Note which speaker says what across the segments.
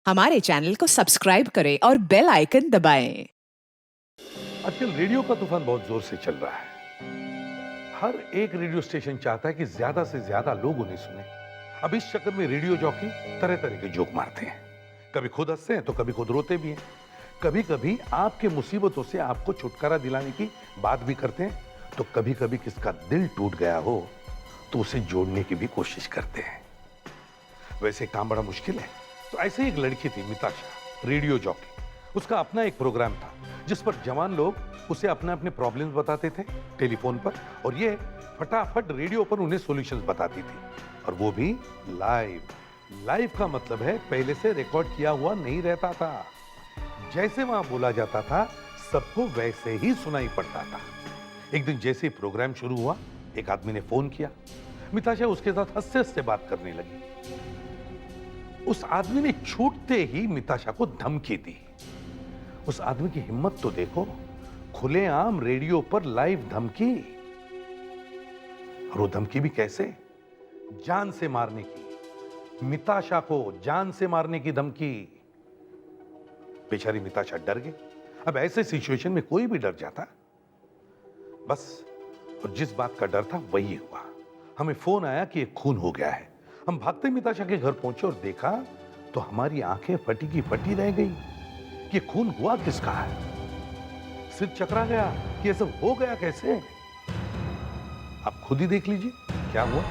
Speaker 1: हमारे चैनल को सब्सक्राइब करें और बेल आइकन दबाएं।
Speaker 2: आजकल रेडियो का तूफान बहुत जोर से चल रहा है। हर एक रेडियो स्टेशन चाहता है कि ज्यादा से ज्यादा लोग उन्हें सुने। अब इस चक्कर में रेडियो जॉकी तरह तरह के जोक मारते हैं। कभी खुद हंसते हैं तो कभी खुद रोते भी हैं। कभी कभी आपके मुसीबतों से आपको छुटकारा दिलाने की बात भी करते हैं, तो कभी कभी किसका दिल टूट गया हो तो उसे जोड़ने की भी कोशिश करते हैं। वैसे काम बड़ा मुश्किल है। तो ऐसे ही एक लड़की थी मिताशा, रेडियो जॉकी। उसका अपना एक प्रोग्राम था जिस पर जवान लोग उसे अपने अपने प्रॉब्लम्स बताते थे टेलीफोन पर, और ये फटाफट रेडियो पर उन्हें सॉल्यूशंस बताती थी, और वो भी लाइव। लाइव का मतलब है पहले से रिकॉर्ड किया हुआ नहीं रहता था। जैसे वहां बोला जाता था सबको वैसे ही सुनाई पड़ता था। एक दिन जैसे ही प्रोग्राम शुरू हुआ, एक आदमी ने फोन किया। मिताशा उसके साथ हंसते हंसते बात करने लगी। उस आदमी ने छूटते ही मिताशा को धमकी दी। उस आदमी की हिम्मत तो देखो, खुलेआम रेडियो पर लाइव धमकी। और वो धमकी भी कैसे? जान से मारने की। मिताशा को जान से मारने की धमकी। बेचारी मिताशा डर गई। अब ऐसे सिचुएशन में कोई भी डर जाता। बस, और जिस बात का डर था वही हुआ। हमें फोन आया कि एक खून हो गया है। हम भागते मिताशा के घर पहुंचे और देखा तो हमारी आंखें फटी की फटी रह गई कि खून हुआ किसका है। सिर चकरा गया कि ये सब हो गया कैसे। आप खुद ही देख लीजिए क्या हुआ।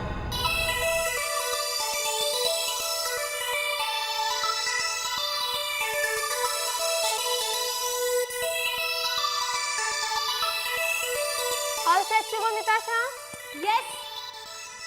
Speaker 3: All set to go, Natasha? Yes.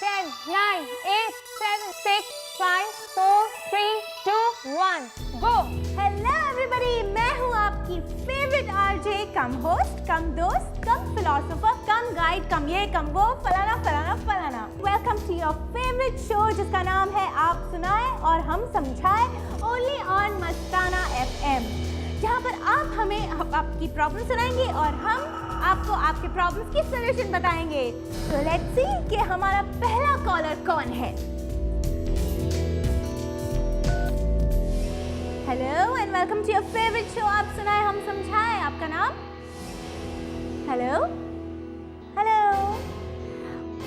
Speaker 3: 10, 9, 8, 7, 6, 5, 4, 3, 2, 1, go.
Speaker 4: Hello everybody, मैं हूँ आपकी फेवरेट आरजे, कम होस्ट, कम दोस्त, कम फिलोसोफर, कम गाइड, कम ये कम वो, फलाना फलाना फलाना। Welcome to your favourite show जिसका नाम है आप सुनाए और हम समझाए, ओनली ऑन मस्ताना FM, जहाँ पर आप हमें आपकी प्रॉब्लम सुनाएंगे और हम आपको आपके प्रॉब्लम्स की सॉल्यूशन बताएंगे। तो लेट्स सी कि हमारा पहला कॉलर कौन है। Hello and welcome to your favourite show आप सुनाए हम समझाए। आपका नाम? Hello hello.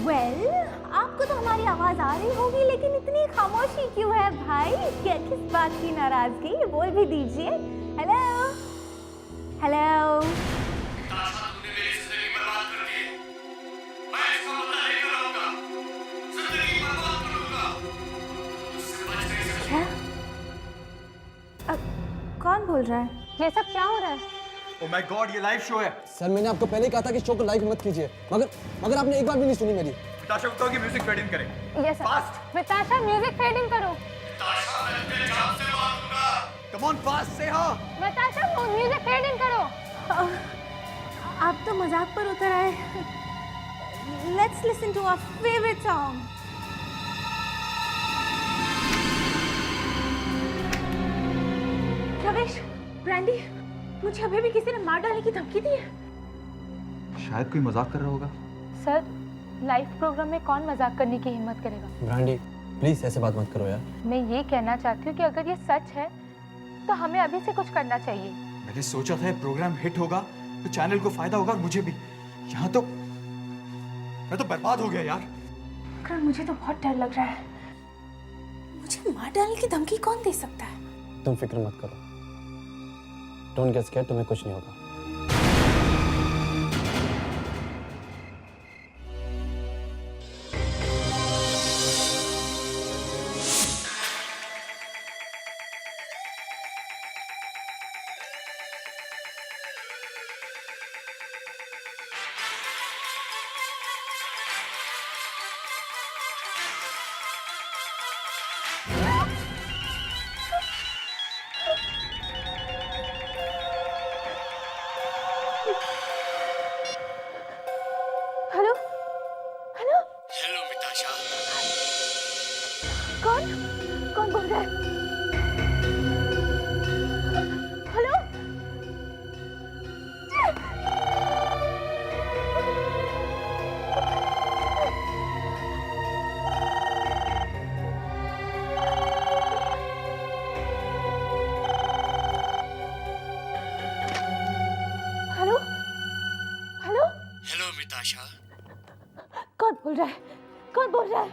Speaker 4: वेल, आपको तो हमारी आवाज आ रही होगी, लेकिन इतनी खामोशी क्यों है भाई? क्या किस बात की नाराजगी? बोल भी दीजिए। Hello hello. क्या? कौन बोल रहा है?
Speaker 3: ये सब क्या हो रहा है?
Speaker 5: ओह माय गॉड, ये लाइव शो है।
Speaker 6: सर, मैंने आपको पहले ही कहा था कि शो को लाइव मत कीजिए, मगर आपने एक बार भी नहीं सुनी मेरी।
Speaker 5: नाताशा को कहो कि म्यूजिक फेड इन करे।
Speaker 3: Yes, sir.
Speaker 5: Fast.
Speaker 3: Natasha, music fade in करो।
Speaker 5: नाताशा, मैं अपने जान से मारूंगा। कम ऑन फास्ट, से हाँ।
Speaker 3: Natasha, music fade in करो।
Speaker 4: आप तो मजाक पर उतर आए। Let's listen to our favourite song. Ravesh, Brandy, मुझे अभी भी किसी ने मार डालने की धमकी दी है।
Speaker 5: शायद कोई मजाक कर रहा होगा।
Speaker 3: सर, लाइव प्रोग्राम में कौन मजाक करने की हिम्मत करेगा?
Speaker 6: ब्रांडी, प्लीज ऐसे बात मत करो यार।
Speaker 3: मैं ये कहना चाहती हूँ कि अगर ये सच है तो हमें अभी से कुछ करना चाहिए।
Speaker 5: मैंने सोचा था प्रोग्राम हिट होगा तो चैनल को फायदा होगा और मुझे भी। यहाँ तो मैं तो बर्बाद हो गया यार।
Speaker 4: करण, मुझे तो बहुत डर लग रहा है। मुझे मार डालने की धमकी कौन दे सकता है?
Speaker 6: तुम फिक्र मत करो, डोंट गेट स्कैर्ड, तुम्हें कुछ नहीं होगा।
Speaker 4: बोल रहा है? कौन बोल रहा है?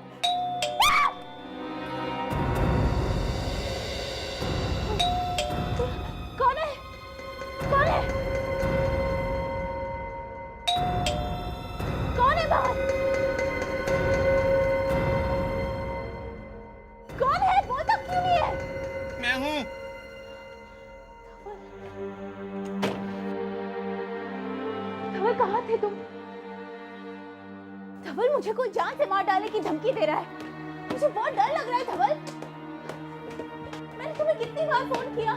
Speaker 4: कौन है? कौन है? कौन है बाहर? कौन है? बोलता क्यों नहीं है?
Speaker 5: मैं हूँ।
Speaker 4: धवल कहाँ थे तुम? धवल मुझे कोई जान से मार डालने की धमकी दे रहा है। मुझे बहुत डर लग रहा है धवल। मैंने तुम्हें कितनी बार फोन किया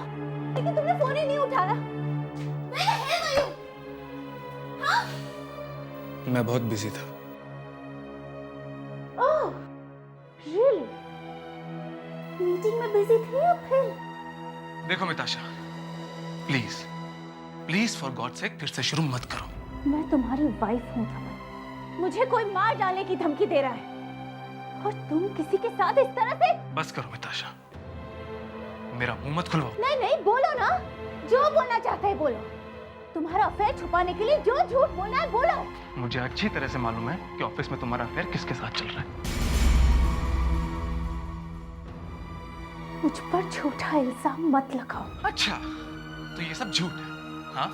Speaker 4: लेकिन तुमने फोन ही नहीं उठाया। मैंने है मयूर। हाँ?
Speaker 5: मैं बहुत बिजी था।
Speaker 4: Oh, really? मीटिंग में बिजी थे या फिर?
Speaker 5: देखो Mitasha, please please for God sake फिर से शुरू मत करो।
Speaker 4: मैं तुम्हारी वाइफ हूँ धवल। मुझे कोई मार डालने की धमकी दे रहा है और तुम किसी के साथ इस तरह से?
Speaker 5: बस करो मिताशा, मेरा मुंह मत खुलवाओ।
Speaker 4: नहीं नहीं, बोलो ना, जो बोलना चाहते है बोलो। तुम्हारा अफेयर छुपाने के लिए जो झूठ बोलना है बोलो।
Speaker 5: मुझे अच्छी तरह से मालूम है कि ऑफिस में तुम्हारा अफेयर किसके साथ चल रहा है।
Speaker 4: मुझ पर झूठा इल्जाम मत लगाओ।
Speaker 5: अच्छा, तो ये सब झूठ है? हाँ,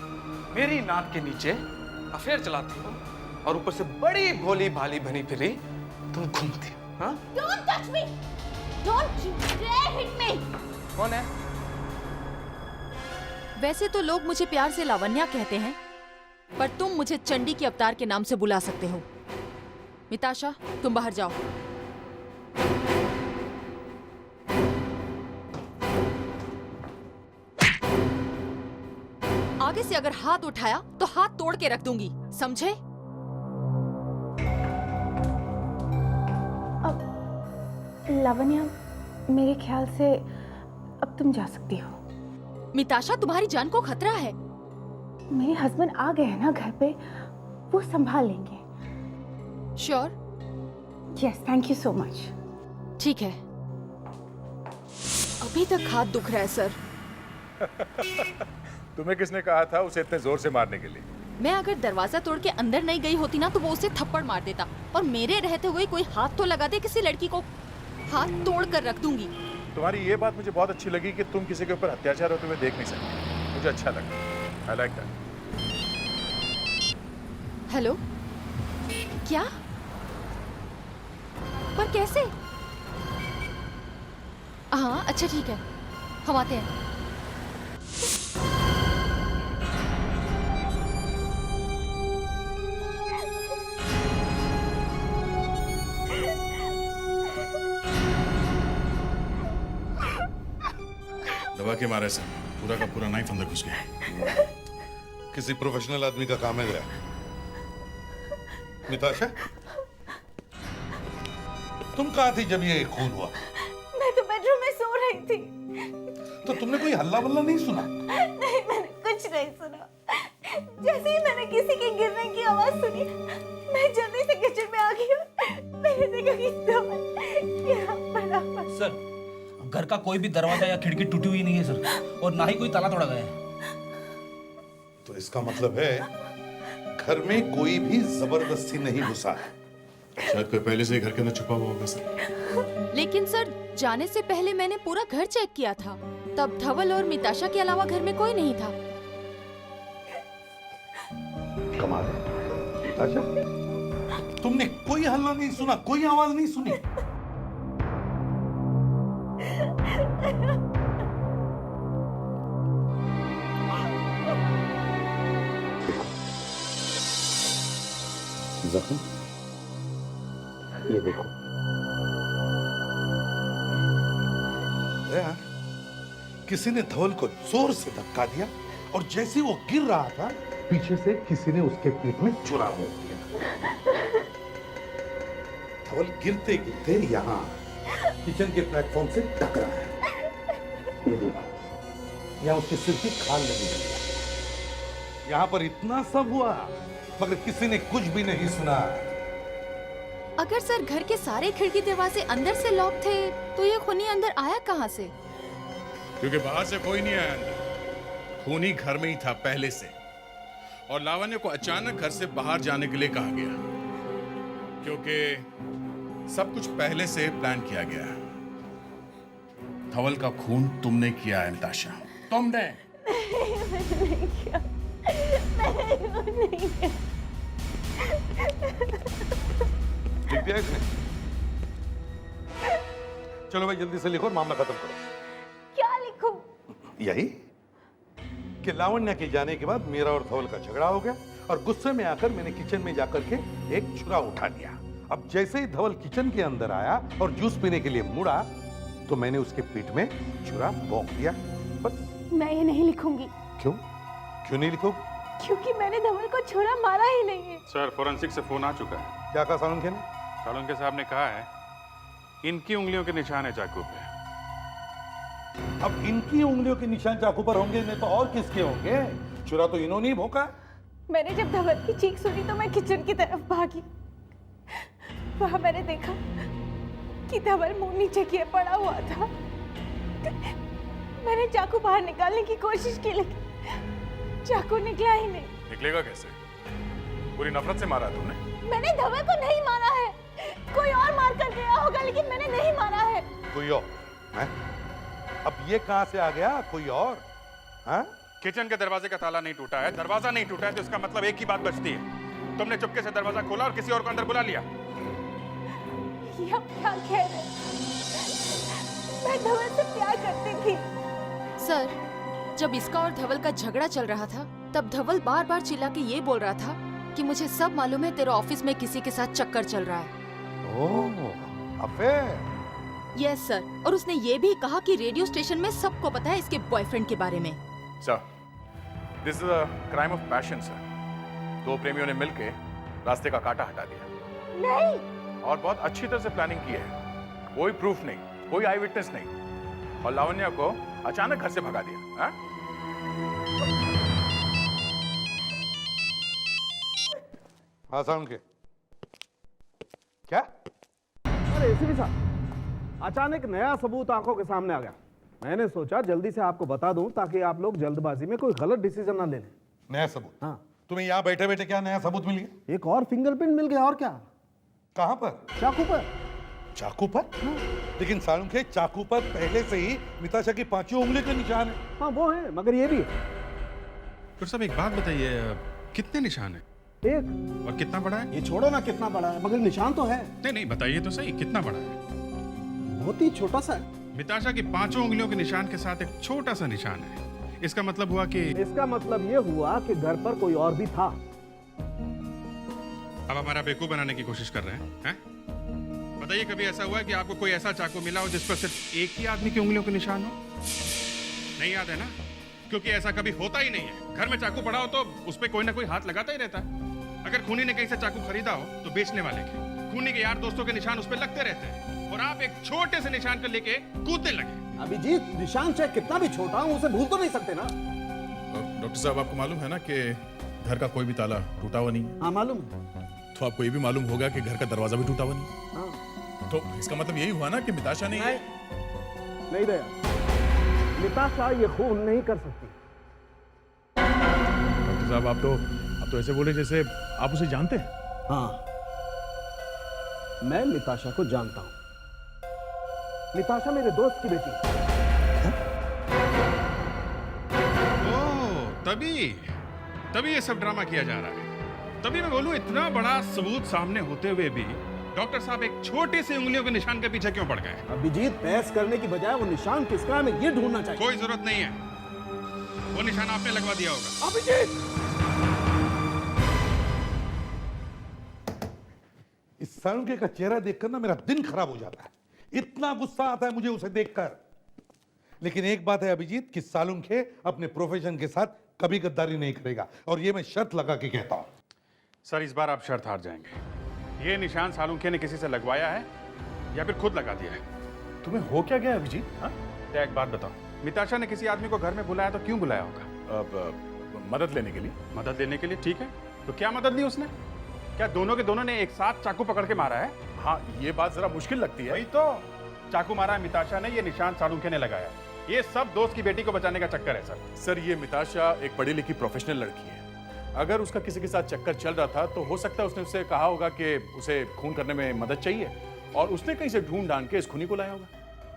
Speaker 5: मेरी नाक के नीचे अफेयर चलाती हो और ऊपर से बड़ी भोली भाली बनी फिरी तुम घूमती हो। हाँ?
Speaker 4: Don't touch me! Don't you dare hit me!
Speaker 5: कौन है?
Speaker 7: वैसे तो लोग मुझे प्यार से लावण्या कहते हैं, पर तुम मुझे चंडी के अवतार के नाम से बुला सकते हो। मिताशा, तुम बाहर जाओ। आगे से अगर हाथ उठाया तो हाथ तोड़ के रख दूंगी, समझे?
Speaker 4: लावण्या, मेरे ख्याल से अब तुम जा सकती हो।
Speaker 7: मिताशा, तुम्हारी जान को खतरा है।
Speaker 4: मेरे हस्बैंड आ गए हैं ना घर पे, वो संभाल लेंगे।
Speaker 7: Sure?
Speaker 4: Yes, thank you so much.
Speaker 7: ठीक है। अभी तक हाथ दुख रहा है सर।
Speaker 8: तुम्हें किसने कहा था उसे इतने जोर से मारने के लिए?
Speaker 7: मैं अगर दरवाजा तोड़ के अंदर नहीं गई होती ना तो वो उसे थप्पड़ मार देता, और मेरे रहते हुए कोई हाथ तो लगा दे किसी लड़की को, हाथ तोड़ कर रख दूंगी।
Speaker 8: तुम्हारी ये बात मुझे बहुत अच्छी लगी कि तुम किसी के ऊपर अत्याचार होते हुए देख नहीं सकती। मुझे अच्छा लगा। I like that.
Speaker 7: हेलो? क्या? पर कैसे? हाँ, अच्छा ठीक है, हम आते हैं।
Speaker 8: दवा के मारे से पूरा का पूरा नाइफ अंदर घुस गया।
Speaker 2: किसी प्रोफेशनल आदमी का काम है जरा। मिताशा, तुम कहाँ थी जब ये खून हुआ?
Speaker 4: मैं तो बेडरूम में सो रही थी।
Speaker 2: तो तुमने कोई हल्ला वल्ला नहीं सुना?
Speaker 4: नहीं, मैंने कुछ नहीं सुना। जैसे ही मैंने किसी के गिरने की आवाज सुनी, मैं जल्दी से किचन में आ गई। मैंने देखा कि धवल यहाँ पड़ा हुआ।
Speaker 9: सर, घर का कोई भी दरवाजा या खिड़की टूटी हुई नहीं है सर, और ना ही कोई ताला तोड़ा गया है।
Speaker 2: तो इसका मतलब है घर में कोई भी जबरदस्ती नहीं घुसा है।
Speaker 8: शायद कोई पहले से ही घर के अंदर छुपा हुआ होगा सर।
Speaker 7: लेकिन सर, जाने से पहले मैंने पूरा घर चेक किया था, तब धवल और मिताशा के अलावा घर में कोई नहीं था।
Speaker 2: कमाल है। अच्छा, तुमने कोई हल्ला नहीं सुना, कोई आवाज नहीं सुनी? जख्म ये देखो। यार, किसी ने धवल को जोर से धक्का दिया और जैसे वो गिर रहा था पीछे से किसी ने उसके पीठ में छुरा मार दिया। धवल गिरते गिरते यहाँ किचन के प्लेटफॉर्म से टकरा है। ये देखो, यहाँ उसके सिर की खाल लगी हुई है। यहाँ पर इतना सब हुआ मगर किसी ने कुछ भी नहीं सुना।
Speaker 7: अगर सर घर के सारे खिड़की दरवाजे अंदर से लॉक थे तो ये खूनी अंदर आया कहाँ से?
Speaker 8: क्योंकि बाहर से कोई नहीं आया अंदर। खूनी घर में ही था पहले से, और लावण्य को अचानक घर से बाहर जाने के लिए कहा गया। क्योंकि सब कुछ पहले से प्लान किया गया है। धवल का खून तुमने किया है निताशा, तुमने।
Speaker 4: नहीं किया, मैंने नहीं किया।
Speaker 2: लिख दिया इसने? चलो भाई जल्दी से लिखो और मामला खत्म करो।
Speaker 4: क्या लिखूं?
Speaker 2: यही कि लावण्या के जाने के बाद मेरा और धवल का झगड़ा हो गया और गुस्से में आकर मैंने किचन में जाकर के एक छुरा उठा लिया। अब जैसे ही धवल किचन के अंदर आया और जूस पीने के लिए मुड़ा तो मैंने उसके पीठ में छुरा भोंक दिया, बस।
Speaker 4: मैं ये नहीं लिखूंगी।
Speaker 2: क्यों? क्यों नहीं लिखोगे?
Speaker 4: क्योंकि मैंने धवल को छुरा मारा ही नहीं है।
Speaker 10: सर, फोरेंसिक से फोन आ चुका है।
Speaker 2: क्या कहा सालुंखे ने?
Speaker 10: सालुंखे साहब ने कहा है इनकी उंगलियों के निशान है चाकू पे।
Speaker 2: अब इनकी उंगलियों के निशान चाकू पर होंगे नहीं तो और किसके होंगे? छुरा तो इन्होंने ही भोंका।
Speaker 4: मैंने जब धवल की चीख सुनी तो मैं किचन की तरफ भागी। वहां मैंने देखा कि धवल मुंह नीचे किए पड़ा हुआ था। मैंने चाकू बाहर निकालने की कोशिश की लेकिन चाकू निकला ही नहीं।
Speaker 8: निकलेगा कैसे? पूरी नफरत से मारा तुमने।
Speaker 4: मैंने धवल को नहीं मारा है, कोई और मार कर गया होगा लेकिन मैंने नहीं मारा है।
Speaker 2: कोई और? हैं? अब ये कहां से आ गया कोई और? हाँ?
Speaker 10: किचन के दरवाजे का ताला नहीं टूटा है, दरवाजा नहीं टूटा है, तो इसका मतलब एक ही बात बचती है, तुमने चुपके से दरवाजा खोला और किसी और को अंदर बुला लिया।
Speaker 4: ये आप क्या कह रहे हैं? मैं धवल से प्यार करती थी।
Speaker 7: सर, जब इसका और धवल का झगड़ा चल रहा था तब धवल बार बार चिल्ला के ये बोल रहा था कि मुझे सब मालूम है, तेरे ऑफिस में किसी के साथ चक्कर चल रहा है।
Speaker 2: ओह, अफेयर।
Speaker 7: यस सर, और उसने ये भी कहा कि रेडियो स्टेशन में सबको पता है इसके बॉयफ्रेंड के बारे में।
Speaker 8: Sir, this is a crime of passion sir. दो प्रेमियों ने मिलकर रास्ते का कांटा हटा दिया।
Speaker 4: नहीं।
Speaker 8: और बहुत अच्छी तरह से प्लानिंग की है। कोई प्रूफ नहीं, कोई आई विटनेस नहीं, और लावण्या को अचानक घर से भगा दिया। हाँ?
Speaker 2: हाँ सालुंखे, क्या?
Speaker 6: अरे एसीपी साहब, अचानक नया सबूत आंखों के सामने आ गया। मैंने सोचा जल्दी से आपको बता दूं ताकि आप लोग जल्दबाजी में कोई गलत डिसीजन ना ले लें।
Speaker 2: नया सबूत?
Speaker 6: हाँ।
Speaker 2: तुम्हें यहाँ बैठे बैठे क्या नया सबूत मिल गया?
Speaker 6: एक और फिंगरप्रिंट मिल गया। और क्या?
Speaker 2: कहाँ पर?
Speaker 6: चाकू पर।
Speaker 2: चाकू पर? लेकिन सालुंखे, चाकू पर पहले से ही निताशा की पांचों उंगली के निशान है।
Speaker 6: हाँ वो है, मगर ये भी है।
Speaker 10: फिर सब एक बात बताइए, कितने निशान है?
Speaker 6: एक।
Speaker 10: और कितना बड़ा है?
Speaker 6: ये छोड़ो ना कितना बड़ा है, मगर निशान तो है।
Speaker 10: नहीं नहीं, बताइए तो सही, कितना बड़ा है?
Speaker 6: बहुत ही छोटा सा है।
Speaker 10: मिताशा की पांचों उंगलियों के निशान के साथ एक छोटा सा निशान है। इसका मतलब हुआ कि
Speaker 6: इसका मतलब ये हुआ कि घर पर कोई और भी था।
Speaker 10: अब हमारा बेवकूफ बनाने की कोशिश कर रहे हैं? बताइए, कभी ऐसा हुआ है कि आपको कोई ऐसा चाकू मिला हो जिस पर सिर्फ एक ही आदमी की उंगलियों के निशान हो? नहीं याद है ना? क्योंकि ऐसा कभी होता ही नहीं है। घर में चाकू पड़ा हो तो उस पर कोई ना कोई हाथ लगाता ही रहता है। अगर खूनी ने कहीं से चाकू खरीदा हो तो बेचने वाले के, खूनी के यार दोस्तों के निशान उस पर लगते रहते हैं, और आप एक छोटे से निशान को लेके कूदने लगे।
Speaker 6: अभिजीत, निशान चाहे कितना भी छोटा हो उसे भूल तो नहीं सकते ना।
Speaker 8: डॉक्टर साहब, आपको मालूम है ना कि घर का कोई भी ताला टूटा हुआ नहीं है?
Speaker 6: हाँ मालूम है।
Speaker 8: तो आपको ये भी मालूम होगा कि घर का दरवाजा भी टूटा हुआ नहीं।
Speaker 6: हाँ।
Speaker 8: तो इसका मतलब यही हुआ ना कि मिताशा ने
Speaker 6: नहीं दया, निताशा ये खून नहीं कर सकती।
Speaker 8: डॉक्टर साहब, आप तो ऐसे बोले जैसे आप उसे जानते हैं।
Speaker 6: हाँ, मैं निताशा को जानता हूं। निताशा मेरे दोस्त की बेटी है।
Speaker 10: ओह, तभी ये सब ड्रामा किया जा रहा है। तभी मैं बोलूं, इतना बड़ा सबूत सामने होते हुए भी डॉक्टर साहब एक छोटी सी उंगलियों के निशान के पीछे क्यों पड़ गए?
Speaker 6: अभिजीत, बहस करने की बजाय वो निशान किसका है हमें ये ढूंढना चाहिए।
Speaker 10: कोई जरूरत नहीं है, वो निशान आपने लगवा दिया होगा।
Speaker 6: अभिजीत,
Speaker 2: इस सालुंखे का चेहरा देखकर ना मेरा दिन खराब हो जाता है। इतना गुस्सा आता है मुझे उसे देखकर। लेकिन एक बात है अभिजीत, कि सालुंखे अपने प्रोफेशन के साथ कभी गद्दारी नहीं करेगा, और ये मैं शर्त लगा के कहता हूं।
Speaker 10: सर, इस बार आप शर्त हार जाएंगे। ये निशान सालुंखे ने किसी से लगवाया है या फिर खुद लगा दिया है?
Speaker 8: तुम्हें हो क्या गया अभिजीत? हाँ?
Speaker 10: क्या एक बात बताओ, मिताशा ने किसी आदमी को घर में बुलाया तो क्यों बुलाया होगा?
Speaker 8: मदद लेने के लिए।
Speaker 10: मदद लेने के लिए, ठीक है। तो क्या मदद ली उसने? क्या दोनों के दोनों ने एक साथ चाकू पकड़ के मारा है?
Speaker 8: हाँ, ये बात जरा मुश्किल लगती है।
Speaker 10: वही तो, चाकू मारा है मिताशा ने, ये निशान सालुंखे ने लगाया। ये सब दोस्त की बेटी को बचाने का चक्कर है सर।
Speaker 8: सर, ये मिताशा एक पढ़ी लिखी प्रोफेशनल लड़की है। अगर उसका किसी के साथ चक्कर चल रहा था तो हो सकता है उसने उससे कहा होगा कि उसे खून करने में मदद चाहिए और उसने कहीं से ढूंढ ढांढ के इस खूनी को लाया होगा।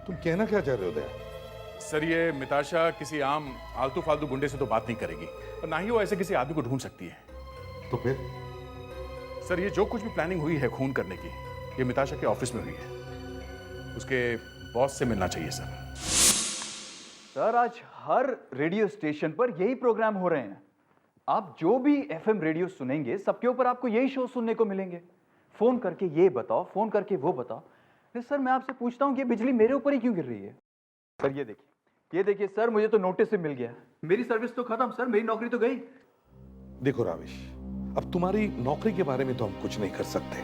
Speaker 2: तुम कहना क्या चाह रहे हो दया?
Speaker 8: सर, ये मिताशा किसी आम आलतू फालतू गुंडे से तो बात नहीं करेगी और ना ही वो ऐसे किसी आदमी को ढूंढ सकती है।
Speaker 2: तो फिर?
Speaker 8: सर, ये जो कुछ भी प्लानिंग हुई है खून करने की, ये मिताशा के ऑफिस में हुई है। उसके बॉस से मिलना चाहिए सर।
Speaker 11: सर, आज हर रेडियो स्टेशन पर यही प्रोग्राम हो रहे हैं। आप जो भी एफएम रेडियो सुनेंगे सबके ऊपर आपको यही शो सुनने को मिलेंगे। फोन करके ये बताओ, फोन करके वो बताओ। अरे सर, मैं आपसे पूछता हूँ कि बिजली मेरे ऊपर ही क्यों गिर रही है? सर ये देखिए सर, मुझे तो नोटिस से मिल गया। मेरी सर्विस तो खत्म सर, मेरी नौकरी तो गई।
Speaker 2: देखो राविश, अब तुम्हारी नौकरी के बारे में तो हम कुछ नहीं कर सकते।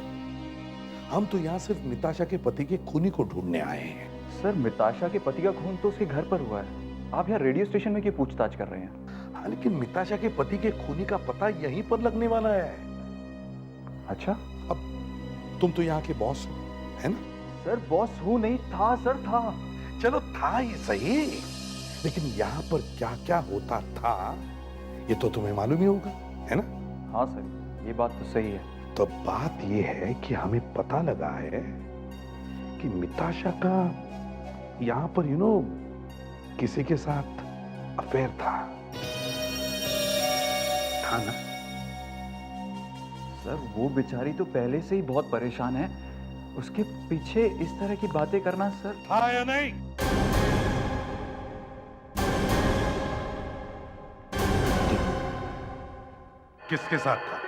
Speaker 2: हम तो यहाँ सिर्फ मिताशा के पति के खूनी को ढूंढने आए हैं।
Speaker 11: सर, मिताशा के पति का खून तो उसके घर पर हुआ है। आप यहाँ रेडियो स्टेशन में क्यों पूछताछ कर रहे हैं?
Speaker 2: हाँ, लेकिन मिताशा के पति के खूनी का पता यहीं पर लगने वाला है।
Speaker 11: अच्छा,
Speaker 2: अब तुम तो यहाँ के बॉस हो, है ना?
Speaker 11: सर, बॉस हूँ नहीं, था सर, था।
Speaker 2: चलो था ही सही, लेकिन यहाँ पर क्या क्या होता था ये तो तुम्हें मालूम ही होगा, है ना?
Speaker 11: हाँ सर, ये बात तो सही है।
Speaker 2: तो बात ये है कि हमें पता लगा है कि मिताशा का यहाँ पर किसी के साथ अफेयर था ना?
Speaker 11: सर, वो बेचारी तो पहले से ही बहुत परेशान है। उसके पीछे इस तरह की बातें करना सर।
Speaker 2: था या नहीं? किसके साथ था?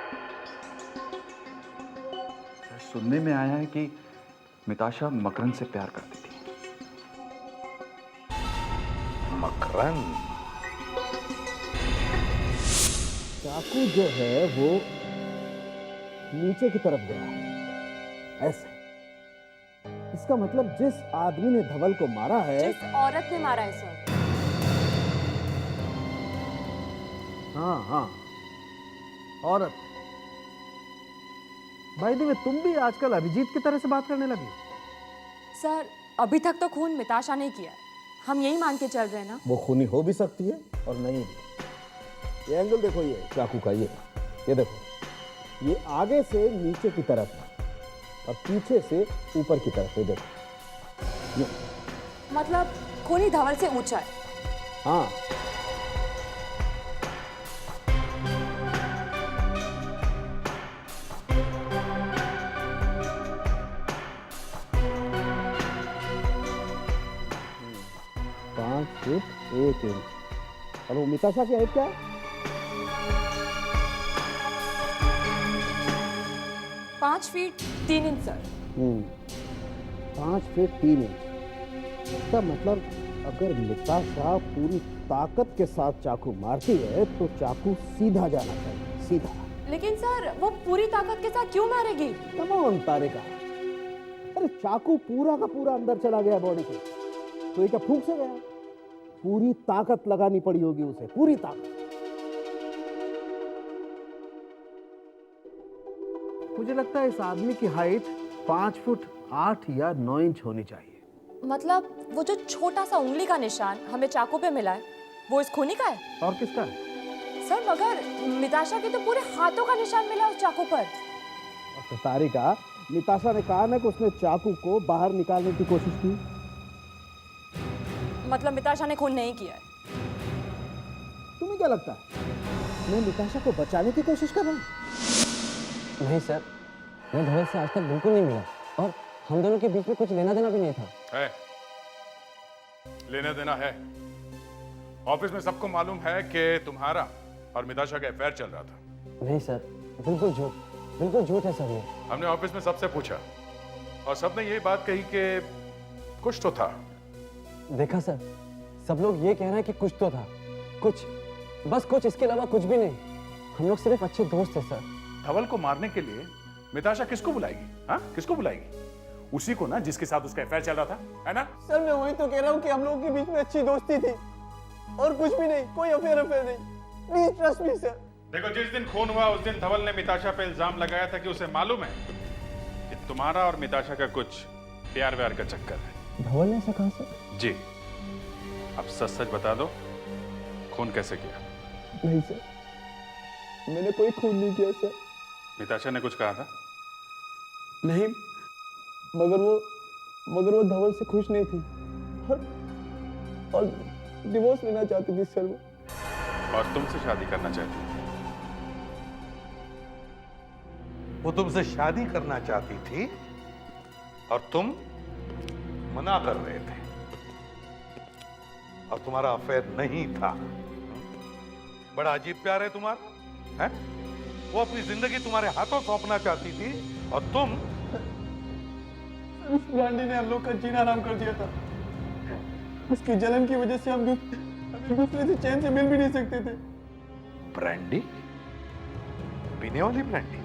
Speaker 11: सर, सुनने में आया है कि मिताशा मकरंद से प्यार करती थी।
Speaker 2: मकरंद?
Speaker 6: चाकू जो है वो नीचे की तरफ गया है, ऐसे। इसका मतलब जिस आदमी ने धवल को मारा है,
Speaker 7: जिस औरत ने मारा है सर।
Speaker 6: हाँ, औरत। भाई दी, तुम भी आजकल अभिजीत की तरह से बात करने लगी।
Speaker 7: सर, अभी तक तो खून मिताशा ने किया है, हम यही मान के चल रहे हैं ना।
Speaker 6: वो खूनी हो भी सकती है और नहीं भी। ये एंगल देखो, ये चाकू का, ये देखो, ये आगे से नीचे की तरफ है और पीछे से ऊपर की तरफ है। देखो, ये
Speaker 7: मतलब खूनी धवल से ऊंचा है।
Speaker 6: हाँ, फुट 1 इंच। और वो मिताशा की हाइट क्या है?
Speaker 7: 5 feet 3 inch sir.
Speaker 6: 5 feet 3 inch. इसका मतलब अगर मिताशा पूरी ताकत के साथ चाकू मारती है तो चाकू सीधा जाना चाहिए, सीधा।
Speaker 7: लेकिन सर, वो पूरी ताकत के साथ क्यों मारेगी?
Speaker 6: कम ऑन तारिका, अरे चाकू पूरा का पूरा अंदर चला गया बॉडी के, तो ये क्या फूंक से गया? पूरी ताकत लगानी पड़ी होगी उसे, पूरी ताकत। मुझे लगता है इस आदमी की हाइट 5 फुट 8 या 9 इंच होनी चाहिए।
Speaker 7: मतलब वो जो छोटा सा उंगली का निशान हमें चाकू पे मिला है, वो इस खूनी का है?
Speaker 6: और किसका है?
Speaker 7: सर, मगर मिताशा के तो पूरे हाथों का निशान मिला उस चाकू पर।
Speaker 6: तो तारिका, मिताशा ने कहा ना कि उसने चाकू को बाहर निकालने की कोशिश की।
Speaker 7: मतलब मिताशा ने खून नहीं किया है।
Speaker 6: तुम्हें क्या लगता है मैं मिताशा को बचाने की कोशिश कर रहा हूँ?
Speaker 12: नहीं सर, मैं धवल से आज तक बिल्कुल नहीं मिला और हम दोनों के बीच में कुछ लेना देना भी नहीं था।
Speaker 8: है, लेना देना है। ऑफिस में सबको मालूम है कि तुम्हारा और मिताशा का अफेयर चल रहा था।
Speaker 12: नहीं सर, बिल्कुल झूठ है सर। ये
Speaker 8: हमने ऑफिस में सबसे पूछा और सबने यही बात कही कि कुछ तो था।
Speaker 12: देखा सर, सब लोग ये कह रहे हैं कि कुछ तो था, कुछ, बस कुछ, इसके अलावा कुछ भी नहीं। हम लोग सिर्फ अच्छे दोस्त हैं सर।
Speaker 8: धवल को मारने के लिए मिताशा किसको बुलाएगी? हाँ, किसको बुलाएगी? उसी को ना जिसके साथ उसका अफेयर चल रहा था, है ना?
Speaker 12: सर, मैं वही तो कह रहा हूँ कि हम लोगों के बीच में अच्छी दोस्ती थी और कुछ भी नहीं, कोई अफेयर नहीं। Please trust me sir.
Speaker 10: देखो, जिस दिन खून हुआ उस दिन धवल ने मिताशा पे इल्जाम लगाया था कि उसे मालूम है कि तुम्हारा और मिताशा का कुछ प्यार व्यार का चक्कर है।
Speaker 12: धवल ने ऐसा कहा सर?
Speaker 10: जी, अब सच सच बता दो, खून कैसे किया?
Speaker 12: नहीं सर, मैंने कोई खून नहीं किया सर।
Speaker 8: मिताशा ने कुछ कहा था?
Speaker 12: नहीं, मगर वो धवल से खुश नहीं थी और डिवोर्स लेना चाहती थी सर वो।
Speaker 8: और तुमसे शादी करना चाहती थी?
Speaker 2: वो तुमसे शादी करना चाहती थी और तुम मना कर रहे थे, और तुम्हारा अफेयर नहीं था। बड़ा अजीब प्यार है तुम्हारा, है? वो अपनी जिंदगी तुम्हारे हाथों सौंपना चाहती थी और तुम।
Speaker 12: उस ब्रांडी ने हम लोग का जीना आराम कर दिया था। उसकी जलन की वजह से हम एक दूसरे से चैन से मिल भी नहीं सकते थे।
Speaker 2: ब्रांडी? पीने वाली ब्रांडी?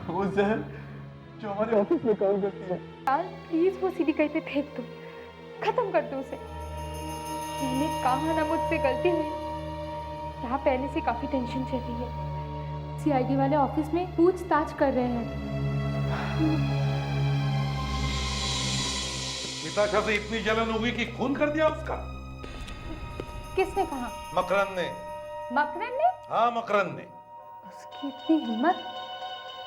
Speaker 12: वो जहर जो हमारे ऑफिस में काम करती है।
Speaker 3: यार प्लीज वो सीडी कहीं पे फेंक दो, खत्म कर दो उसे। मैंने कहा ना मुझसे गलती हुई। यहाँ पहले से काफी टेंशन चल रही है। सीआईडी वाले ऑफिस में पूछताछ कर रहे हैं।
Speaker 2: मिताशा से इतनी जलन हुई कि खून कर दिया उसका?
Speaker 3: किसने कहा?
Speaker 2: मकरंद ने।
Speaker 3: मकरंद ने?
Speaker 2: हाँ, मकरंद ने।
Speaker 3: उसकी इतनी हिम्मत!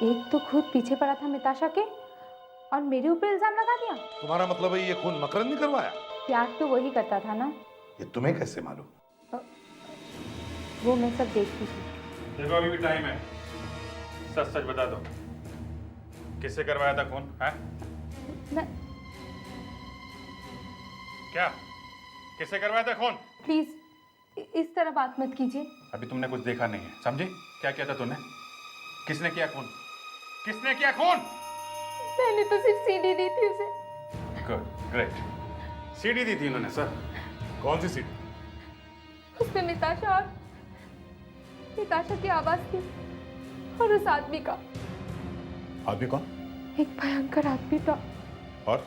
Speaker 3: एक तो खुद पीछे पड़ा था मिताशा के और मेरे ऊपर इल्जाम लगा दिया।
Speaker 2: तुम्हारा मतलब है ये खून मकरंद ने करवाया?
Speaker 3: प्यार तो वही करता था ना।
Speaker 2: ये तुम्हें कैसे मालूम?
Speaker 3: वो मैं सब देखती थी।
Speaker 8: देखो अभी भी टाइम है, सच सच बता दो, किससे करवाया था खून? है क्या? किससे करवाया था खून?
Speaker 3: प्लीज इस तरह बात मत कीजिए।
Speaker 8: अभी तुमने कुछ देखा नहीं है, समझी? क्या किया था तूने? किसने किया खून? किसने किया खून?
Speaker 3: मैंने तो सिर्फ सीडी दी थी उसे।
Speaker 8: Good, great. सीडी दी थी उन्होंने? सर, कौन सी सीडी?
Speaker 3: उसमें मिताशा की आवाज थी और उस आदमी का।
Speaker 8: आदमी कौन?
Speaker 3: एक भयंकर आदमी था।
Speaker 8: और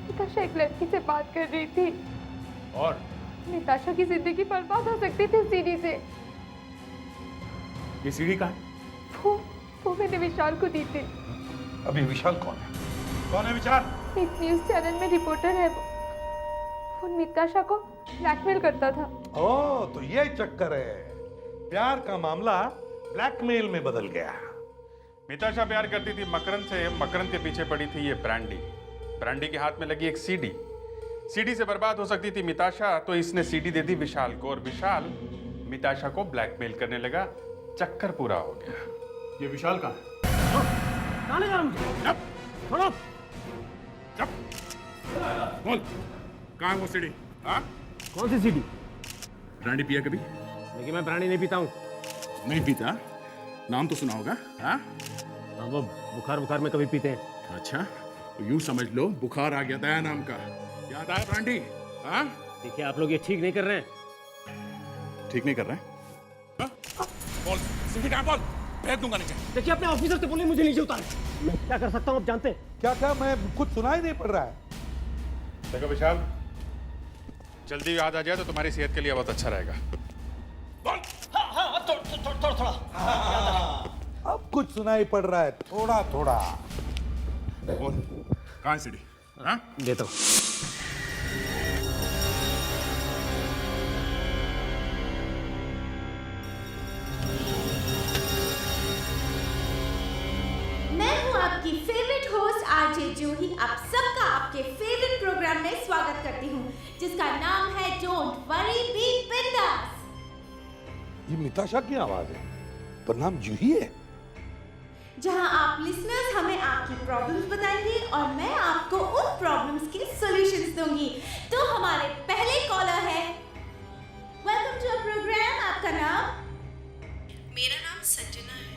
Speaker 3: मिताशा एक लड़की से बात कर रही थी
Speaker 8: और
Speaker 3: मिताशा की जिंदगी बर्बाद हो सकती थी उस सीडी से।
Speaker 8: ये सीडी कहाँ है?
Speaker 3: वो मैंने विशाल को दी थी।
Speaker 2: अभी विशाल कौन है? कौन है विशाल?
Speaker 3: एक न्यूज चैनल में रिपोर्टर है वो मिताशा को ब्लैकमेल करता था।
Speaker 2: ओह, तो ये चक्कर है। प्यार का मामला ब्लैकमेल में बदल गया।
Speaker 8: मिताशा प्यार करती थी मकरंद से, मकरंद के पीछे पड़ी थी ये ब्रांडी। ब्रांडी के हाथ में लगी एक सीडी। सीडी से बर्बाद हो सकती थी मिताशा, तो इसने सीडी दे दी विशाल को और विशाल मिताशा को ब्लैकमेल करने लगा। चक्कर पूरा हो गया। ये विशाल कहाँ है?
Speaker 12: कहाँ ले जा रहा हूँ? छोड़ो।
Speaker 8: बोल, कहाँ है वो सीडी? हाँ?
Speaker 12: कौन सी सीडी?
Speaker 8: ब्रांडी पिया कभी?
Speaker 12: लेकिन मैं ब्रांडी नहीं पीता हूँ।
Speaker 8: नहीं पीता? नाम तो सुना होगा? हाँ?
Speaker 12: हाँ, वो बुखार में कभी पीते हैं।
Speaker 8: अच्छा, तो यूं समझ लो बुखार आ गया दया नाम का। याद आया ब्रांडी? हाँ?
Speaker 12: देखिए आप लोग ये ठीक नहीं कर रहे हैं।
Speaker 8: ठीक नहीं कर रहे हैं? बोल, सीधी कहाँ? बोल, फेंक दूंगा नीचे।
Speaker 12: देखिए अपने ऑफिसर से बोले मुझे नीचे उतारे। मैं क्या कर सकता हूँ आप जानते हैं?
Speaker 2: क्या मैं कुछ सुनाई नहीं पड़ रहा है।
Speaker 8: देखो विशाल, जल्दी याद आ जाए तो तुम्हारी सेहत के लिए बहुत अच्छा रहेगा। बोल।
Speaker 12: हाँ, थोड़ा।
Speaker 2: अब कुछ सुनाई पड़ रहा है, थोड़ा।
Speaker 8: बोल, कहाँ है सीडी? हाँ?
Speaker 12: देता हूँ।
Speaker 4: मैं हूँ आपकी फेवरेट होस्ट आरजे जूही। आप सबका आपके फेवरेट प्रोग्राम में स्वागत करती हूँ, जिसका नाम है डोंट वरी बी बिंदास।
Speaker 2: ये मिताशा की आवाज है, पर नाम जूही है।
Speaker 4: जहां आप लिसनर्स हमें आपकी प्रॉब्लम्स बताएंगे और मैं आपको उन प्रॉब्लम्स के सॉल्यूशंस दूंगी। तो हमारे पहले कॉलर है। Welcome to our programme. आपका नाम?
Speaker 13: मेरा नाम संजना है।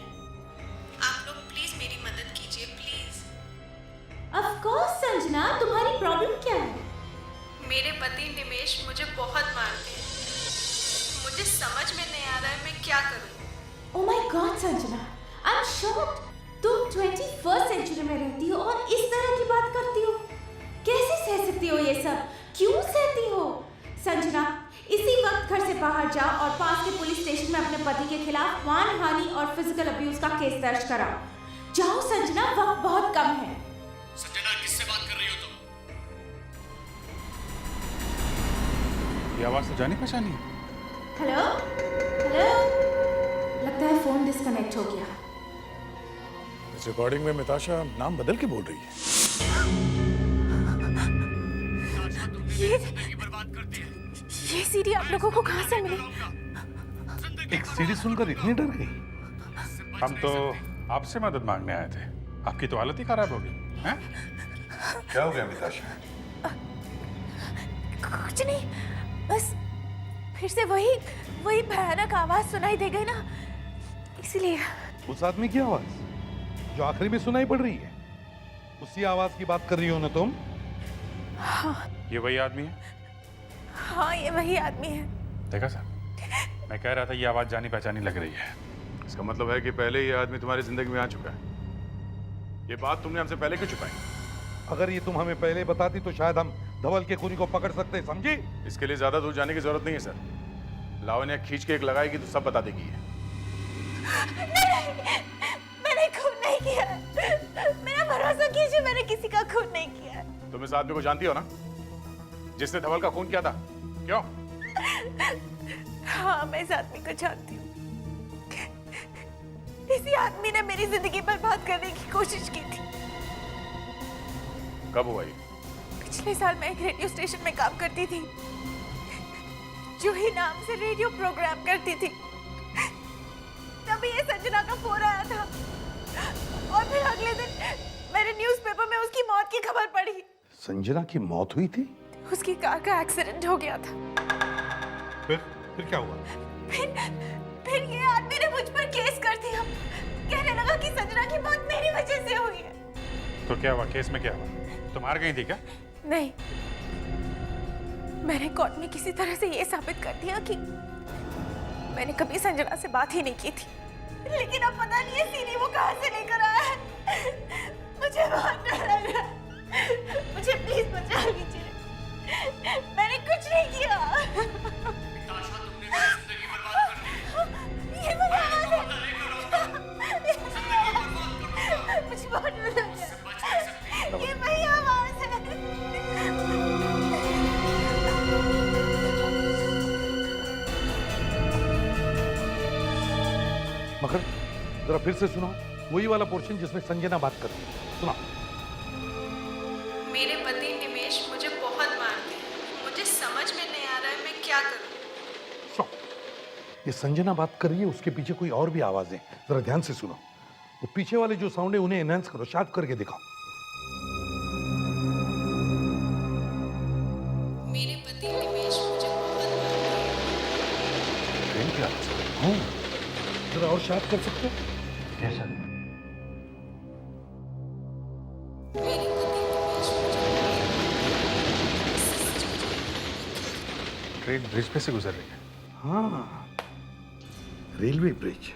Speaker 13: आप लोग प्लीज मेरी मदद कीजिए, प्लीज।
Speaker 4: ऑफ कोर्स संजना, तुम्हारी प्रॉब्लम क्या है?
Speaker 13: मेरे पति निमेश मुझे बहुत मारते हैं। मुझे समझ में नहीं आ रहा है मैं क्या करूं।
Speaker 4: Oh my God Sanjana, I am shocked. तुम 21st सेंचुरी में रहती हो और इस तरह की बात करती हो। कैसे सह सकती हो ये सब? क्यों सहती हो? संजना, इसी वक्त घर से बाहर जाओ और पास के पुलिस स्टेशन में अपने पति के खिलाफ मानहानि और फिजिकल अब्यूज का केस दर्ज कराओ। जाओ संजना, वक्त बहुत कम है।
Speaker 10: संजना, किससे बात कर रही हो तुम?
Speaker 8: ये आवाज तो जानी पहचानी है।
Speaker 4: हेलो हेलो, लगता है फोन डिस्कनेक्ट हो गया।
Speaker 2: इस रिकॉर्डिंग में मिताशा नाम बदल के बोल रही है।
Speaker 4: ये सीडी आप लोगों को कहाँ से मिली?
Speaker 2: एक सीडी सुनकर इतनी डर गई।
Speaker 8: हम तो आपसे मदद मांगने आए थे, आपकी तो हालत ही खराब हो गई हैं?
Speaker 2: क्या हो गया मिताशा?
Speaker 4: कुछ नहीं, बस फिर से वही भयानक आवाज सुनाई दे गई ना, इसलिए।
Speaker 2: उस आदमी की आवाज जो आखिरी में सुनाई पड़ रही है, उसी आवाज की बात कर रही हो ना तुम?
Speaker 4: हाँ
Speaker 8: ये वही आदमी है?
Speaker 4: हाँ, ये वही आदमी है।
Speaker 8: देखा सर, मैं कह रहा था ये आवाज जानी पहचानी लग रही है।
Speaker 10: इसका मतलब है कि पहले ये आदमी तुम्हारी जिंदगी में आ चुका है। ये बात तुमने हमसे पहले क्यों छुपाई?
Speaker 2: अगर ये तुम हमें पहले बताती तो शायद हम धवल के खूनी को पकड़ सकते, समझी?
Speaker 10: इसके लिए ज्यादा दूर जाने की जरूरत नहीं है सर। लावण्या खींच के एक लगाएगी तो सब बता देगी।
Speaker 4: मैंने खून नहीं किया, मेरा भरोसा कीजिए, मैंने किसी का खून नहीं किया।
Speaker 10: तुम इस आदमी को जानती हो ना, जिसने धवल का खून किया था? क्यों?
Speaker 4: हाँ, मैं इस आदमी को जानती हूँ। इसी आदमी ने मेरी जिंदगी बर्बाद करने की कोशिश की थी।
Speaker 10: कब हुआ ये?
Speaker 4: पिछले साल मैं एक रेडियो स्टेशन में काम करती थी, जूही नाम से रेडियो प्रोग्राम करती थी। तभी ये संजना का फोन आया था और फिर अगले दिन मेरे न्यूज़पेपर में उसकी मौत की खबर पड़ी।
Speaker 2: संजना की मौत हुई थी?
Speaker 4: उसकी कार का एक्सीडेंट हो गया था।
Speaker 2: फिर क्या हुआ?
Speaker 4: फिर ये आदमी ने मुझ पर केस कर दिया, कहने लगा कि संजना की मौत मेरी वजह से हुई है।
Speaker 8: तो क्या हुआ? केस में क्या हुआ? तुम हार गई थी क्या?
Speaker 4: नहीं, मैंने कोर्ट में किसी तरह से ये साबित कर दिया कि मैंने कभी संजना से बात ही नहीं की थी। लेकिन अब पता नहीं है सीडी वो कहाँ से लेकर आया है। मुझे बहुत डर लग रहा है, मुझे प्लीज बचा लीजिए, मैंने कुछ नहीं किया। ये वही आवाज है। मुझे बहुत डर लग रहा है, ये वही आवाज है।
Speaker 2: मगर जरा फिर से सुनाओ, वही वाला पोर्शन जिसमें संजना बात कर रही है, सुना।
Speaker 13: मेरे पति निमेश मुझे बहुत मारते हैं, मुझे समझ में नहीं आ रहा है मैं क्या करूं।
Speaker 2: ये संजना बात कर रही है, उसके पीछे कोई और भी आवाजें, जरा ध्यान से सुनो। वो पीछे वाले जो साउंड है उन्हें एनहांस करो, शार्प करके दिखाओ।
Speaker 13: मेरे पति निमेश मुझे बहुत मारते हैं।
Speaker 2: ट्रेन की आवाज? हाँ, जरा और शार्प कर सकते हो?
Speaker 9: Yes sir.
Speaker 13: मेरे पति निमेश मुझे
Speaker 8: ट्रेन ब्रिज पे से गुजर रही है।
Speaker 2: हाँ, रेलवे ब्रिज।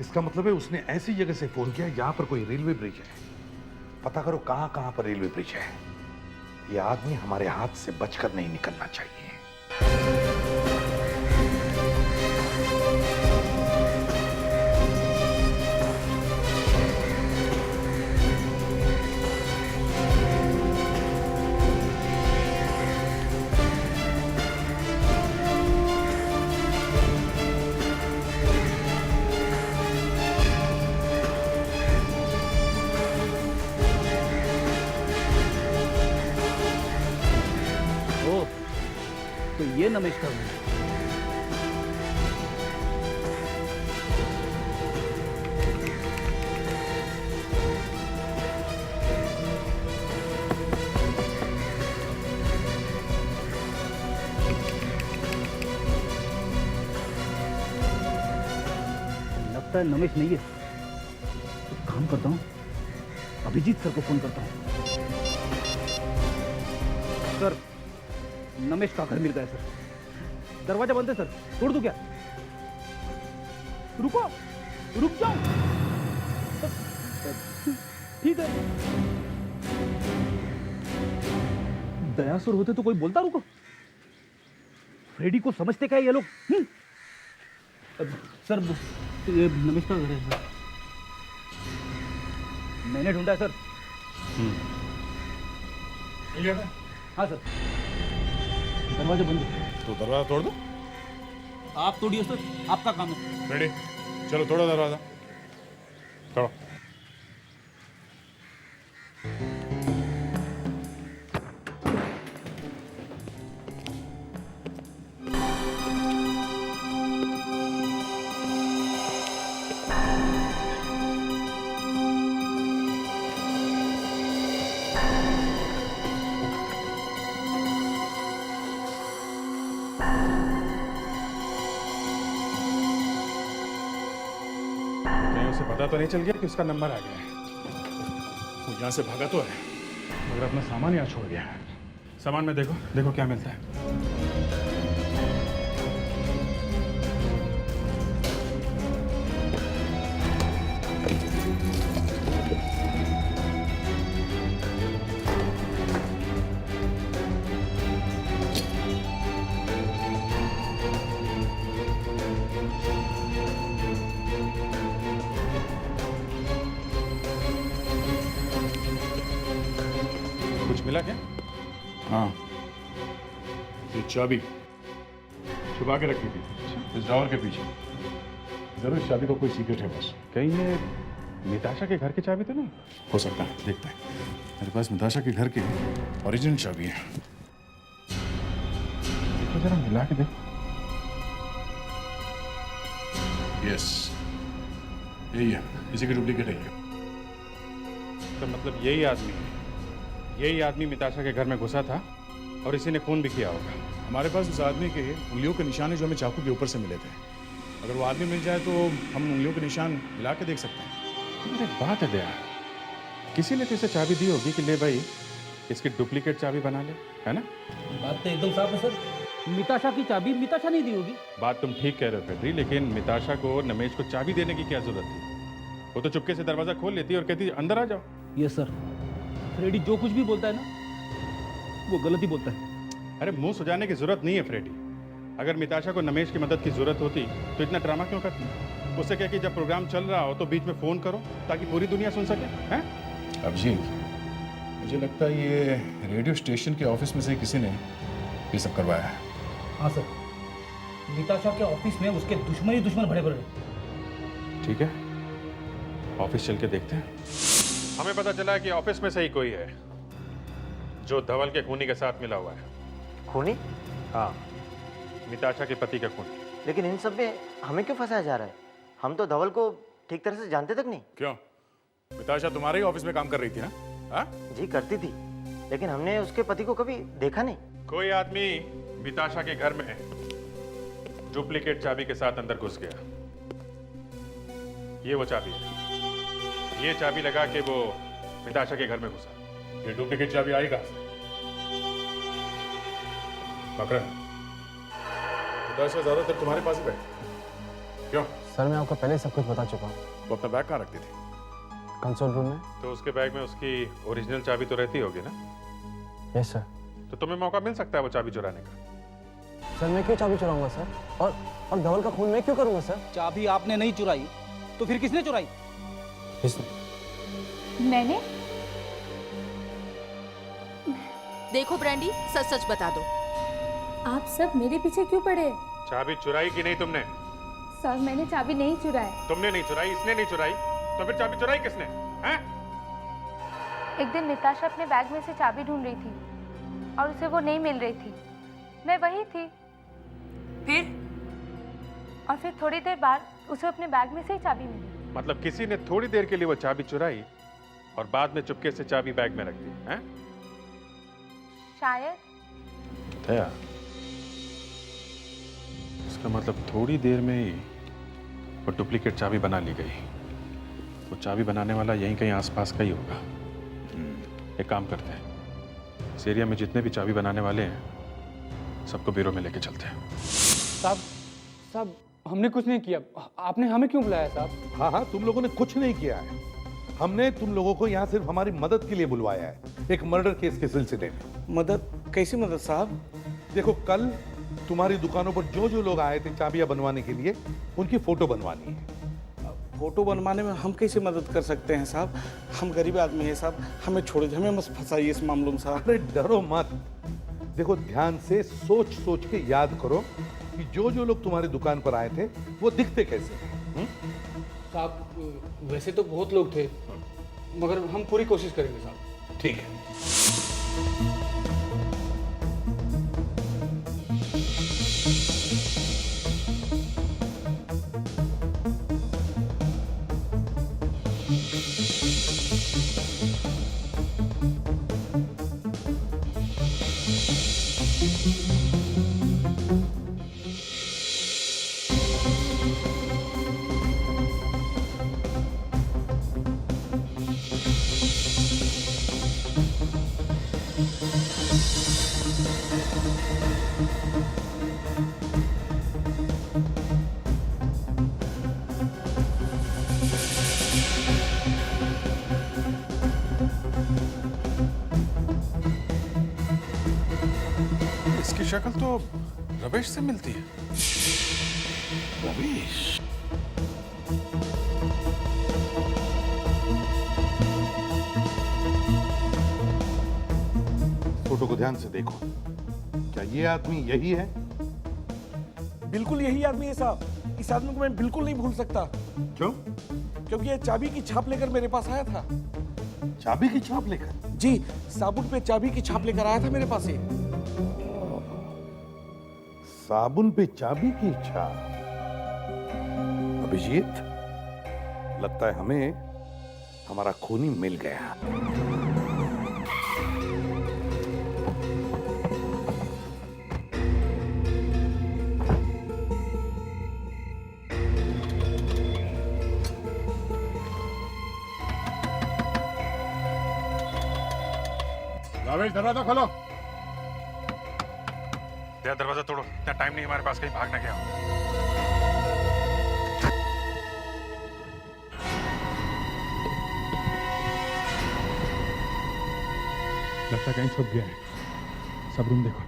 Speaker 2: इसका मतलब है उसने ऐसी जगह से फोन किया जहां पर कोई रेलवे ब्रिज है। पता करो कहां कहां पर रेलवे ब्रिज है। ये आदमी हमारे हाथ से बचकर नहीं निकलना चाहिए।
Speaker 9: तो ये नमेश का है। लगता है नमेश नहीं है। तो काम करता हूँ, अभिजीत सर को फोन करता हूँ। सर, नमेश का घर मिल गया सर। दरवाजा बंद है सर, तोड़ दूं क्या? रुको, रुक जाओ। ठीक है। दयासुर होते तो कोई बोलता रुको। फ्रेडी को समझते क्या ये लोग? सर, ये नमेश का घर है सर। मैंने ढूंढा है सर। हाँ सर, दरवाजा बंद है।
Speaker 2: तो दरवाजा तोड़ दो।
Speaker 9: आप तोड़िए सर, आपका काम है।
Speaker 8: रेडी, चलो तोड़ो दरवाजा, तोड़ो। उसे पता तो नहीं चल गया कि उसका नंबर आ गया है? वो यहाँ से भागा तो है, मगर अपना सामान यहाँ छोड़ गया है। सामान में देखो, देखो क्या मिलता है। कुछ मिला क्या? हाँ, ये चाबी छुपा के रखी थी इस ड्रॉवर के पीछे। जरूर इस चाबी को कोई सीक्रेट है बस। कहीं ये मिताशा के घर की चाबी तो नहीं हो सकता है? देखते हैं। मेरे पास मिताशा के घर की ओरिजिनल चाबी है। देखो जरा मिला के देखो। यस, यही है, इसी की डुप्लीकेट है ये। तो मतलब यही आदमी मिताशा के घर में घुसा था और इसी ने खून भी किया होगा। हमारे पास उस आदमी के उंगलियों के निशान है जो हमें चाकू के ऊपर से मिले थे। अगर वो आदमी मिल जाए तो हम उंगलियों के निशान मिला के देख सकते हैं। एक बात है दया, किसी ने तो इसे चाबी दी होगी कि ले भाई इसकी डुप्लीकेट चाबी बना ले, है ना?
Speaker 9: बात तो एकदम साफ है सर, मिताशा की चाबी मिताशा नहीं दी होगी।
Speaker 8: बात तुम ठीक कह रहे हो फेडरी, लेकिन मिताशा को नमेश को चाबी देने की क्या जरूरत थी? वो तो चुपके से दरवाजा खोल लेती और कहती अंदर आ जाओ।
Speaker 9: यस सर, फ्रेडी जो कुछ भी बोलता है ना वो गलत ही बोलता है।
Speaker 8: अरे मुंह सुजाने की जरूरत नहीं है फ्रेडी। अगर मिताशा को नमेश की मदद की जरूरत होती तो इतना ड्रामा क्यों करती? उससे क्या कि जब प्रोग्राम चल रहा हो तो बीच में फोन करो ताकि पूरी दुनिया सुन सके, हैं? अभिजीत, मुझे लगता है ये रेडियो स्टेशन के ऑफिस में से किसी ने ये सब करवाया है।
Speaker 9: हाँ सर, मिताशा के ऑफिस में उसके दुश्मन ही दुश्मन भरे पड़े।
Speaker 8: ठीक है, ऑफिस चल के देखते हैं। हमें पता चला कि ऑफिस में से ही कोई है जो धवल के खूनी के साथ मिला हुआ है।
Speaker 14: खूनी?
Speaker 8: हाँ, मिताशा के पति का खूनी।
Speaker 14: लेकिन इन सब में हमें क्यों फंसाया जा रहा है? हम तो धवल को ठीक तरह से जानते तक नहीं।
Speaker 8: क्यों? मिताशा तुम्हारे ही ऑफिस में काम कर रही थी ना? हाँ?
Speaker 14: जी करती थी, लेकिन हमने उसके पति को कभी देखा नहीं।
Speaker 8: कोई आदमी मिताशा के घर में डुप्लीकेट चाबी के साथ अंदर घुस गया। ये वो चाबी है। ये चाबी लगा के वो मिताशा के घर में घुसा। ये डुप्लीकेट चाबी आई कहां से? मकरन, मिताशा ज्यादातर तुम्हारे पास ही बैठी। क्यों?
Speaker 12: सर मैं आपको पहले सब कुछ बता चुका हूँ।
Speaker 8: वो अपना बैग कहाँ रखती थी?
Speaker 12: कंसोल रूम में।
Speaker 8: तो उसके बैग में उसकी ओरिजिनल चाबी तो रहती होगी ना?
Speaker 12: Yes sir.
Speaker 8: तो तुम्हें मौका मिल सकता है वो चाबी चुराने का।
Speaker 12: सर मैं क्यों चाबी चुराऊंगा सर? और धवल का खून मैं क्यों करूंगा सर?
Speaker 9: चाबी आपने नहीं चुराई तो फिर किसने चुराई?
Speaker 3: मैंने?
Speaker 7: देखो ब्रांडी, सच सच बता दो।
Speaker 3: आप सब मेरे पीछे क्यों पड़े?
Speaker 8: चाबी चुराई कि नहीं तुमने?
Speaker 3: सर मैंने चाबी नहीं चुराई।
Speaker 8: तुमने नहीं चुराई, इसने नहीं चुराई, तो फिर चाबी चुराई किसने? हैं?
Speaker 3: एक दिन मिताशा अपने बैग में से चाबी ढूंढ रही थी और उसे वो नहीं मिल रही थी। मैं वही थी।
Speaker 7: फिर?
Speaker 3: और फिर थोड़ी देर बाद उसे अपने बैग में से ही चाबी मिली।
Speaker 8: मतलब किसी ने थोड़ी देर के लिए वो चाबी चुराई और बाद में चुपके से चाबी बैग में रख दी, हैं?
Speaker 3: शायद।
Speaker 8: दया, इसका मतलब थोड़ी देर में ही वो डुप्लीकेट चाबी बना ली गई। वो चाबी बनाने वाला यहीं कहीं आसपास का ही होगा। एक काम करते हैं, इस एरिया में जितने भी चाबी बनाने वाले हैं सबको ब्यूरो में लेके चलते हैं।
Speaker 15: साहब हमने कुछ नहीं किया, आपने हमें क्यों बुलाया साहब?
Speaker 2: हाँ हाँ, तुम लोगों ने कुछ नहीं किया है। हमने तुम लोगों को यहाँ सिर्फ हमारी मदद के लिए बुलवाया है, एक मर्डर केस के सिलसिले में।
Speaker 15: मदद? कैसी मदद साहब?
Speaker 2: देखो, कल तुम्हारी दुकानों पर जो जो लोग आए थे चाबियां बनवाने के लिए, उनकी फोटो बनवानी है।
Speaker 15: फोटो बनवाने में हम कैसे मदद कर सकते हैं साहब? हम गरीब आदमी हैं साहब, हमें छोड़ दीजिए, हमें मत फंसाइए इस मामलों में साहब।
Speaker 2: अरे डरो मत। देखो, ध्यान से सोच सोच के याद करो कि जो जो लोग तुम्हारी दुकान पर आए थे वो दिखते कैसे हैं?
Speaker 15: साहब वैसे तो बहुत लोग थे, मगर हम पूरी कोशिश करेंगे साहब।
Speaker 2: ठीक है।
Speaker 8: इसकी शक्ल तो रमेश से मिलती है। रमेश?
Speaker 2: फोटो को ध्यान से देखो, क्या ये आदमी यही है?
Speaker 15: बिल्कुल यही आदमी है साहब। इस आदमी को मैं बिल्कुल नहीं भूल सकता।
Speaker 2: क्यों?
Speaker 15: क्योंकि ये चाबी की छाप लेकर मेरे पास आया था।
Speaker 2: चाबी की छाप लेकर?
Speaker 15: जी, साबुन पे चाबी की छाप लेकर आया था मेरे पास ये।
Speaker 2: साबुन पे चाबी की छाप? अभिजीत, लगता है हमें हमारा खूनी मिल गया।
Speaker 8: रमेश, दरवाजा खोलो। दरवाजा तोड़ो, इतना टाइम नहीं हमारे पास, कहीं भाग ना गया हो।
Speaker 10: लगता है कहीं छुप गया है। सब रूम देखो।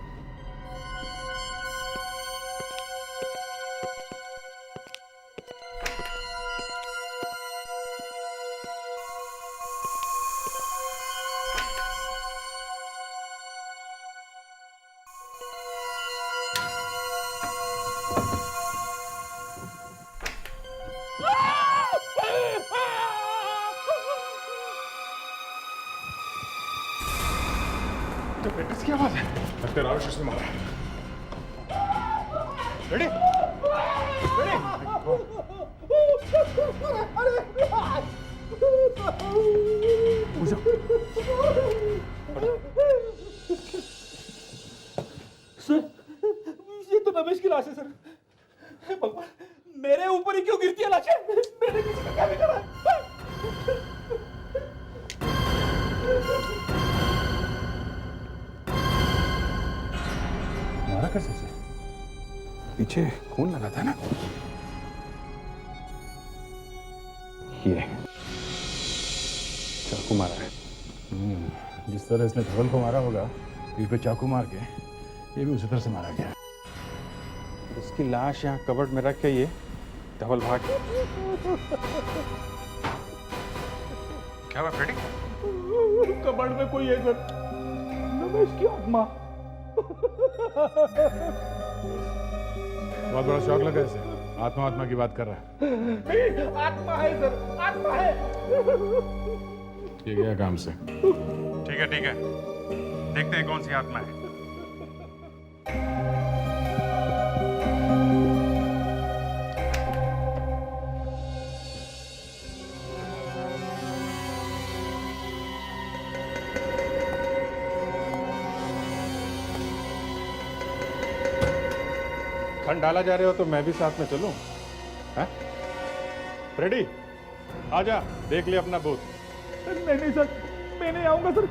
Speaker 8: किसकी आवाज है? लगता है रावेश उसने मारा है। रेडी?
Speaker 15: सर, ये तो रमेश की लाश है सर। हे भगवान, मेरे ऊपर ही क्यों गिरती है लाशें? मैंने किसी का क्या बिगाड़ा?
Speaker 8: मारा कैसे से? पीछे खून लगा था ना? ये चाकू मारा है।
Speaker 10: जिस तरह इसने धवल को मारा होगा, पीठ पे चाकू मार के, ये भी उसी तरह से मारा गया।
Speaker 8: इसकी लाश यहाँ कबर्ड में रख के ये धवल भाग। क्या हुआ फ्रेडी?
Speaker 15: कबर्ड में कोई है सर। रमेश की आत्मा।
Speaker 10: बहुत बड़ा शौक लगा इसे। आत्मा की बात कर रहा है।
Speaker 15: नहीं, आत्मा है सर, आत्मा है।
Speaker 10: ये गया काम से।
Speaker 8: ठीक है, देखते हैं कौन सी आत्मा है। खंड डाला जा रहे हो तो मैं भी साथ में चलूं? हैं? फ्रेडी, आजा, देख ले अपना बूथ।
Speaker 15: नहीं सर, मैं नहीं आऊंगा सर,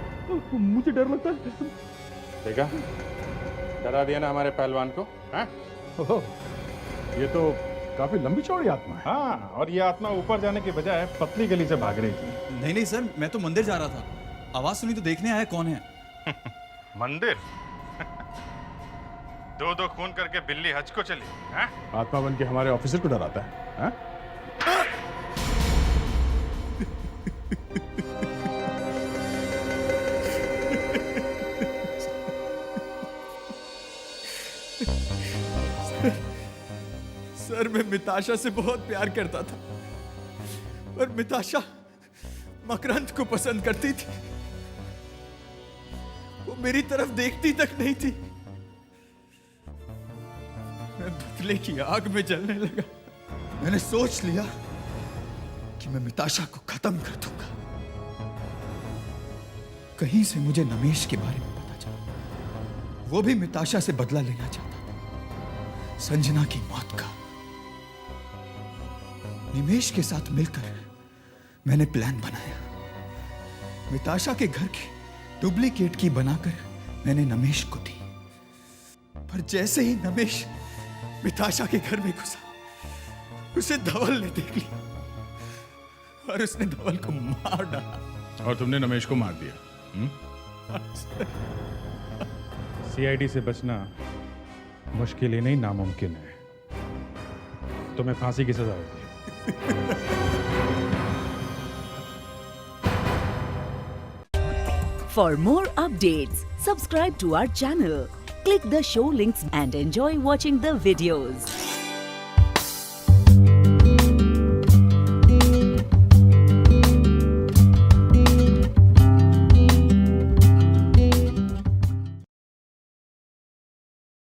Speaker 15: मुझे डर लगता है।
Speaker 8: देखा, डरा दिया ना हमारे पहलवान को। हैं?
Speaker 10: ये तो काफी लंबी चौड़ी आत्मा है।
Speaker 8: हाँ, और ये आत्मा ऊपर जाने के बजाय पतली गली से भाग रही थी।
Speaker 16: नहीं सर, मैं तो मंदिर जा रहा था। आवाज सुनी तो देखने आया कौन है।
Speaker 8: मंदिर? दो खून करके बिल्ली हज को चली है?
Speaker 10: आत्मा बन के हमारे ऑफिसर को डराता है?
Speaker 16: सर मैं मिताशा से बहुत प्यार करता था और मिताशा मकरंद को पसंद करती थी। वो मेरी तरफ देखती तक नहीं थी। मैं बदले की आग में जलने लगा। मैंने सोच लिया कि मैं मिताशा को खत्म कर दूंगा। कहीं से मुझे नमेश के बारे में पता चला। वो भी मिताशा से बदला लेना चाहता था, संजना की मौत का। निमेश के साथ मिलकर मैंने प्लान बनाया। मिताशा के घर की डुप्लीकेट की बनाकर मैंने नमेश को दी। पर जैसे ही नमेश मिताशा के घर में घुसा, उसे धवल ने देख लिया और उसने धवल को मार डाला।
Speaker 8: और तुमने नमेश को मार दिया? सीआईडी से बचना मुश्किल ही नहीं नामुमकिन है। तुम्हें फांसी की सजा होगी।
Speaker 1: For more updates, subscribe to our channel, click the show links and enjoy watching the videos.